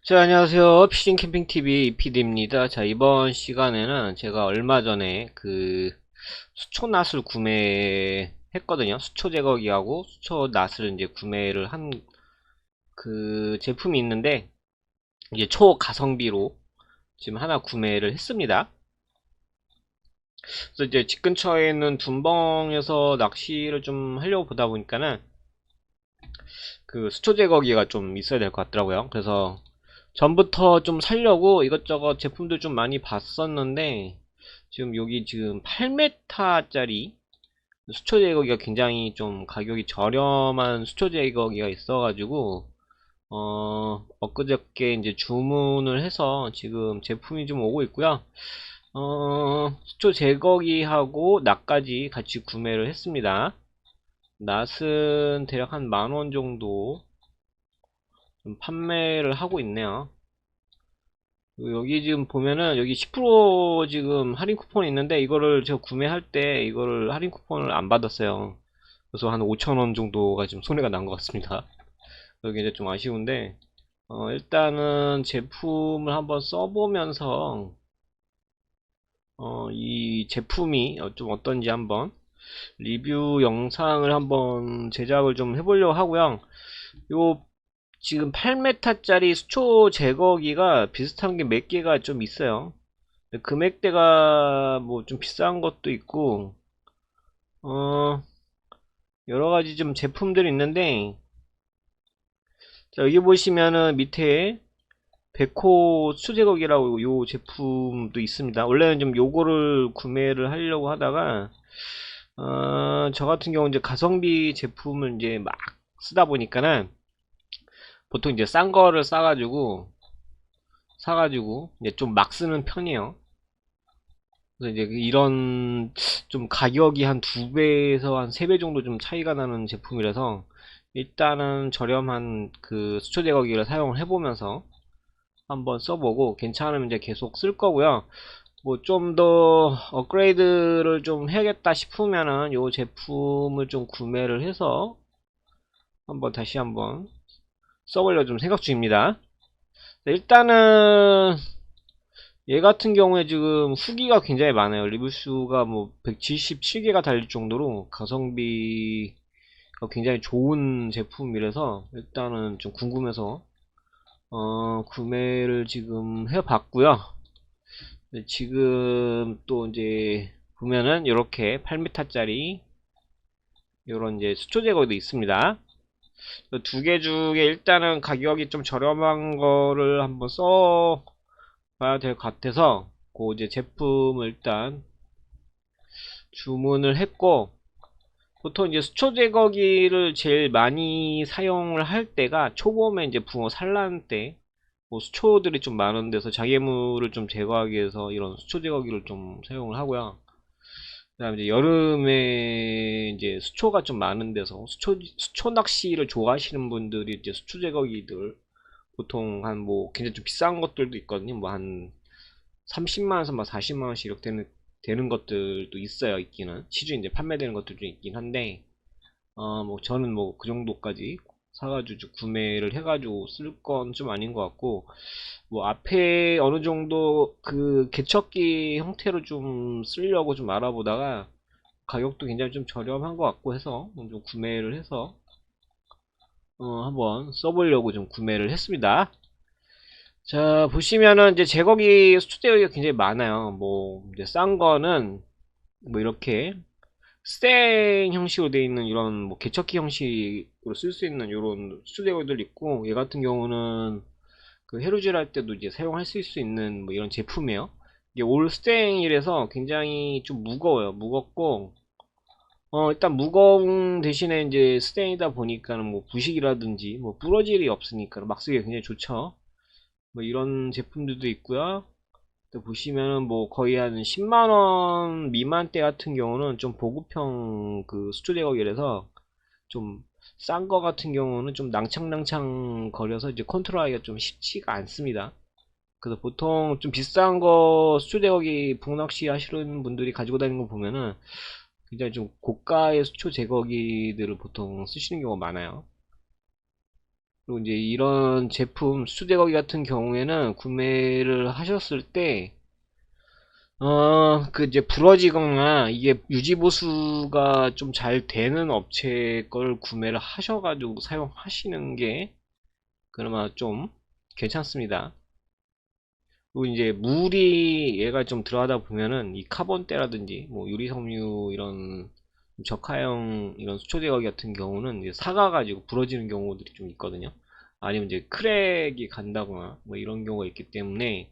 자, 안녕하세요. 피싱 캠핑 TV PD입니다. 자, 이번 시간에는 제가 얼마 전에 그 수초낫을 구매했거든요. 수초 제거기하고 수초낫을 이제 구매를 한 그 제품이 있는데, 이제 초가성비로 지금 하나 구매를 했습니다. 그래서 이제 집 근처에 있는 둔벙에서 낚시를 좀 하려고 보다 보니까는 그 수초 제거기가 좀 있어야 될 것 같더라고요. 그래서 전부터 좀 살려고 이것저것 제품들 좀 많이 봤었는데, 지금 여기 지금 8m짜리 수초 제거기가 굉장히 좀 가격이 저렴한 수초 제거기가 있어가지고 엊그저께 이제 주문을 해서 지금 제품이 좀 오고 있고요. 수초 제거기하고 낫까지 같이 구매를 했습니다. 낫은 대략 한 10,000원 정도 좀 판매를 하고 있네요. 여기 지금 보면은 여기 10% 지금 할인 쿠폰이 있는데, 이거를 제가 구매할 때 이거를 할인 쿠폰을 안 받았어요. 그래서 한 5,000원 정도가 지금 손해가 난 것 같습니다. 여기 이제 좀 아쉬운데, 일단은 제품을 한번 써보면서 이 제품이 좀 어떤지 한번 리뷰 영상을 한번 제작을 좀 해보려고 하고요. 요 지금 8m짜리 수초 제거기가 비슷한 게 몇 개가 좀 있어요. 금액대가 뭐 좀 비싼 것도 있고, 여러 가지 좀 제품들이 있는데, 자, 여기 보시면은 밑에 백호 수초 제거기라고 요 제품도 있습니다. 원래는 좀 요거를 구매를 하려고 하다가, 저 같은 경우 이제 가성비 제품을 이제 막 쓰다 보니까는 보통 이제 싼 거를 사가지고 이제 좀 막 쓰는 편이에요. 그래서 이제 이런 좀 가격이 한 2배에서 한 3배 정도 좀 차이가 나는 제품이라서 일단은 저렴한 그 수초 제거기를 사용을 해보면서 한번 써보고 괜찮으면 이제 계속 쓸 거고요. 뭐 좀 더 업그레이드를 좀 해야겠다 싶으면은 요 제품을 좀 구매를 해서 다시 한번 써보려 좀 생각 중입니다. 일단은 얘 같은 경우에 지금 후기가 굉장히 많아요. 리뷰수가 뭐 177개가 달릴 정도로 가성비가 굉장히 좋은 제품이라서 일단은 좀 궁금해서 구매를 지금 해봤고요. 지금 또 이제 보면은 이렇게 8m짜리 요런 이제 수초 제거도 있습니다. 두 개 중에 일단은 가격이 좀 저렴한 거를 한번 써봐야 될 것 같아서 그 이제 제품을 일단 주문을 했고, 보통 이제 수초 제거기를 제일 많이 사용을 할 때가 초봄에 이제 붕어 산란 때, 뭐 수초들이 좀 많은 데서 장애물을 좀 제거하기 위해서 이런 수초 제거기를 좀 사용을 하고요. 그 다음에 이제 여름에 이제 수초가 좀 많은 데서 수초 낚시를 좋아하시는 분들이 이제 수초 제거기들 보통 한 뭐 굉장히 좀 비싼 것들도 있거든요. 뭐 한 30만원에서 막 40만원씩 이렇게 되는 것들도 있어요. 있기는 시중에 이제 판매되는 것들도 있긴 한데, 뭐 저는 뭐 그 정도까지 사가지고 구매를 해가지고 쓸 건 좀 아닌 것 같고, 뭐 앞에 어느 정도 그 개척기 형태로 좀 쓰려고 좀 알아보다가 가격도 굉장히 좀 저렴한 것 같고 해서 좀 구매를 해서 한번 써보려고 좀 구매를 했습니다. 자, 보시면은 이제 제거기 수초 제거기가 굉장히 많아요. 뭐 이제 싼 거는 뭐 이렇게 스텐 형식으로 되어 있는 이런 뭐 개척기 형식으로 쓸 수 있는 이런 수초 제거기들 있고, 얘 같은 경우는 그 해루질 할 때도 이제 사용할 수 있는 뭐 이런 제품이에요. 이게 올 스테인이라서 굉장히 좀 무거워요. 무겁고, 일단 무거운 대신에 이제 스테인이다 보니까는 뭐 부식이라든지 뭐 부러질 일이 없으니까 막 쓰기가 굉장히 좋죠. 뭐 이런 제품들도 있고요. 또 보시면은 뭐 거의 한 10만원 미만대 같은 경우는 좀 보급형 그 수초 제거기라서 좀 싼 거 같은 경우는 좀 낭창낭창 거려서 이제 컨트롤하기가 좀 쉽지가 않습니다. 그래서 보통 좀 비싼 거 수초 제거기 붕어낚시 하시는 분들이 가지고 다니는 거 보면은 굉장히 좀 고가의 수초 제거기들을 보통 쓰시는 경우가 많아요. 그리고 이제 이런 제품 수초 제거기 같은 경우에는 구매를 하셨을 때 그 이제 부러지거나 이게 유지보수가 좀 잘 되는 업체 걸 구매를 하셔가지고 사용하시는 게 그나마 좀 괜찮습니다. 그리고 이제 물이 얘가 좀 들어가다 보면은 이 카본대라든지 뭐 유리섬유 이런 적하형 이런 수초 제거기 같은 경우는 이제 사가가지고 부러지는 경우들이 좀 있거든요. 아니면 이제 크랙이 간다거나 뭐 이런 경우가 있기 때문에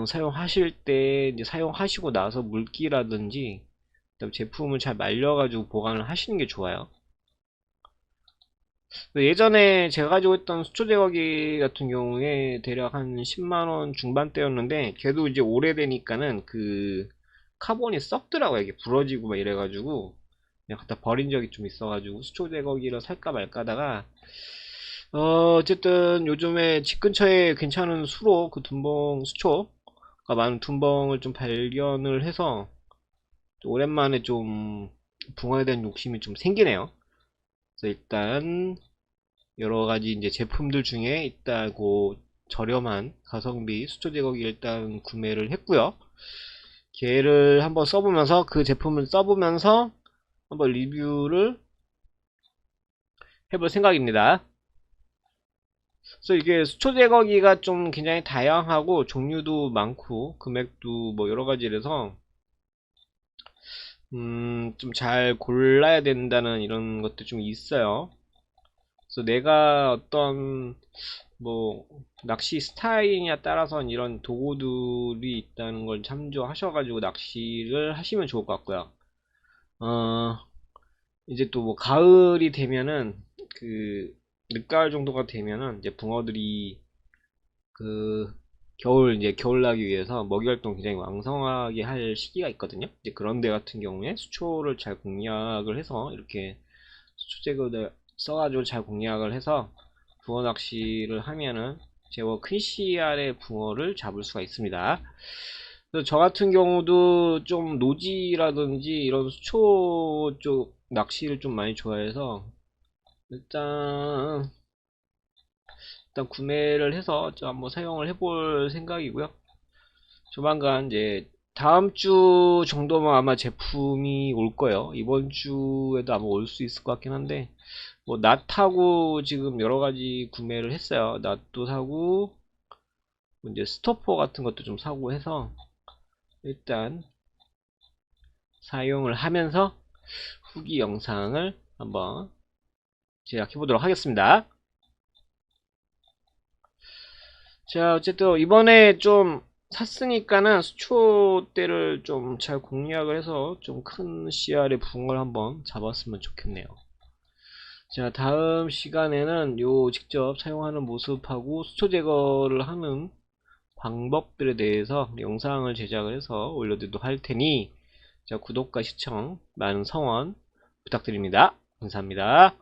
사용하실 때 이제 사용하시고 나서 물기라든지 그다음 제품을 잘 말려가지고 보관을 하시는 게 좋아요. 예전에 제가 가지고 있던 수초 제거기 같은 경우에 대략 한 10만원 중반대였는데 걔도 이제 오래되니까는 그 카본이 썩더라고요. 이게 부러지고 막 이래가지고 그냥 갖다 버린 적이 좀 있어가지고 수초 제거기를 살까 말까 하다가 어쨌든 요즘에 집 근처에 괜찮은 수로 그 둔벙 수초가 많은 둔벙을 좀 발견을 해서 오랜만에 좀 붕어에 대한 욕심이 좀 생기네요. 그래서 일단 여러 가지 이제 제품들 중에 일단 그 저렴한 가성비 수초 제거기 일단 구매를 했고요. 걔를 한번 써보면서 그 제품을 써보면서 한번 리뷰를 해볼 생각입니다. 그래서 이게 수초 제거기가 좀 굉장히 다양하고 종류도 많고 금액도 뭐 여러 가지라서 좀 잘 골라야 된다는 이런 것도 좀 있어요. 그래서 내가 어떤 뭐 낚시 스타일이냐 따라서는 이런 도구들이 있다는 걸 참조하셔가지고 낚시를 하시면 좋을 것 같고요. 어 이제 또 뭐 가을이 되면은 그 늦가을 정도가 되면은 이제 붕어들이 그 겨울 이제 겨울 나기 위해서 먹이 활동 굉장히 왕성하게 할 시기가 있거든요. 이제 그런 데 같은 경우에 수초를 잘 공략을 해서 이렇게 수초 제거를 써가지고 잘 공략을 해서 붕어 낚시를 하면은 제법 큰 씨알의 붕어를 잡을 수가 있습니다. 그래서 저 같은 경우도 좀 노지라든지 이런 수초 쪽 낚시를 좀 많이 좋아해서 일단 구매를 해서 좀 한번 사용을 해볼 생각이고요. 조만간 이제 다음 주 정도면 아마 제품이 올 거예요. 이번 주에도 아마 올 수 있을 것 같긴 한데 뭐 낫하고 지금 여러 가지 구매를 했어요. 낫도 사고 뭐 이제 스토퍼 같은 것도 좀 사고 해서 일단 사용을 하면서 후기 영상을 한번 제작해 보도록 하겠습니다. 자, 어쨌든 이번에 좀 샀으니까는 수초대를 좀 잘 공략을 해서 좀 큰 씨알의 붕어를 한번 잡았으면 좋겠네요. 자, 다음 시간에는 요 직접 사용하는 모습하고 수초 제거를 하는 방법들에 대해서 영상을 제작을 해서 올려드리도록 할 테니 자, 구독과 시청 많은 성원 부탁드립니다. 감사합니다.